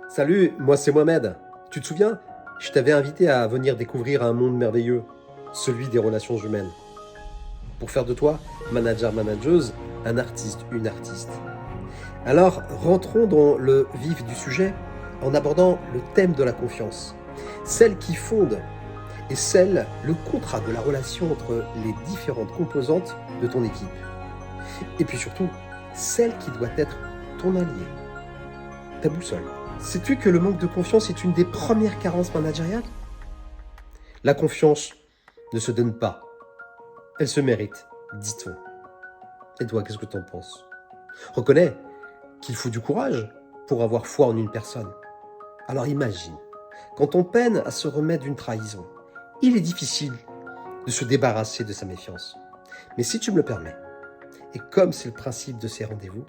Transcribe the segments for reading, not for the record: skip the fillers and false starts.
Salut, moi c'est Mohamed. Tu te souviens? Je t'avais invité à venir découvrir un monde merveilleux, celui des relations humaines. Pour faire de toi, manageuse, un artiste, une artiste. Alors, rentrons dans le vif du sujet en abordant le thème de la confiance. Celle qui fonde et celle, le contrat de la relation entre les différentes composantes de ton équipe. Et puis surtout, celle qui doit être ton allié, ta boussole. Sais-tu que le manque de confiance est une des premières carences managériales? La confiance ne se donne pas, elle se mérite, dit-on. Et toi, qu'est-ce que tu en penses? Reconnais qu'il faut du courage pour avoir foi en une personne. Alors imagine, quand on peine à se remettre d'une trahison, il est difficile de se débarrasser de sa méfiance. Mais si tu me le permets, et comme c'est le principe de ces rendez-vous,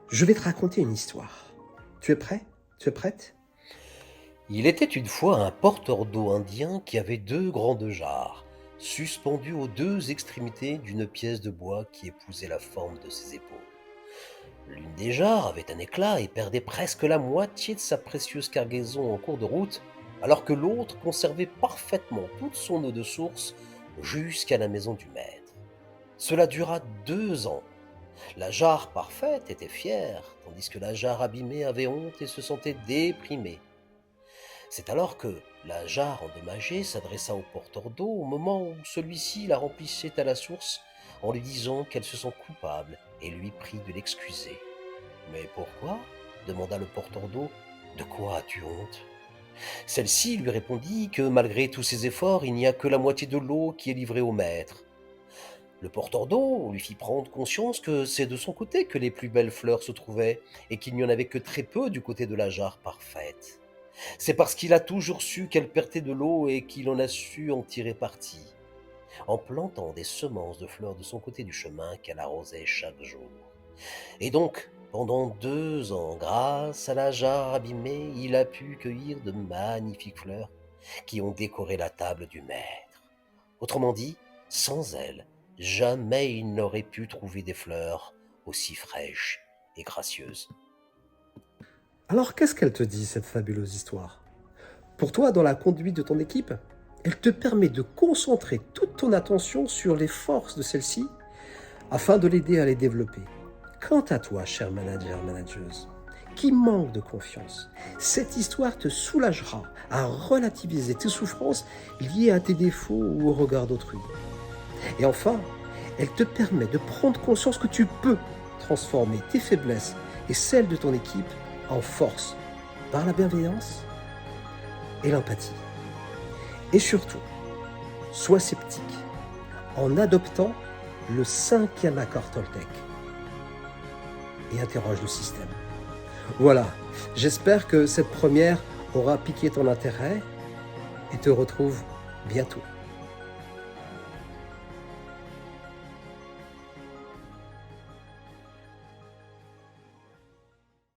je vais te raconter une histoire. Tu es prêt? Tu es prête? Il était une fois un porteur d'eau indien qui avait deux grandes jarres, suspendues aux deux extrémités d'une pièce de bois qui épousait la forme de ses épaules. L'une des jarres avait un éclat et perdait presque la moitié de sa précieuse cargaison en cours de route, alors que l'autre conservait parfaitement toute son eau de source jusqu'à la maison du maître. Cela dura 2 ans. La jarre parfaite était fière, tandis que la jarre abîmée avait honte et se sentait déprimée. C'est alors que la jarre endommagée s'adressa au porteur d'eau au moment où celui-ci la remplissait à la source en lui disant qu'elle se sent coupable et lui prie de l'excuser. Mais pourquoi? Demanda le porteur d'eau. De quoi as-tu honte? Celle-ci lui répondit que malgré tous ses efforts, il n'y a que la moitié de l'eau qui est livrée au maître. Le porteur d'eau lui fit prendre conscience que c'est de son côté que les plus belles fleurs se trouvaient et qu'il n'y en avait que très peu du côté de la jarre parfaite. C'est parce qu'il a toujours su qu'elle perdait de l'eau et qu'il en a su en tirer parti, en plantant des semences de fleurs de son côté du chemin qu'elle arrosait chaque jour. Et donc, pendant 2 ans, grâce à la jarre abîmée, il a pu cueillir de magnifiques fleurs qui ont décoré la table du maître. Autrement dit, sans elle, jamais il n'aurait pu trouver des fleurs aussi fraîches et gracieuses. Alors qu'est-ce qu'elle te dit, cette fabuleuse histoire? Pour toi, dans la conduite de ton équipe, elle te permet de concentrer toute ton attention sur les forces de celle-ci afin de l'aider à les développer. Quant à toi, cher manageuse, qui manque de confiance, cette histoire te soulagera à relativiser tes souffrances liées à tes défauts ou au regard d'autrui. Et enfin, elle te permet de prendre conscience que tu peux transformer tes faiblesses et celles de ton équipe en force par la bienveillance et l'empathie. Et surtout, sois sceptique en adoptant le 5e accord Toltec et interroge le système. Voilà, j'espère que cette première aura piqué ton intérêt et te retrouve bientôt.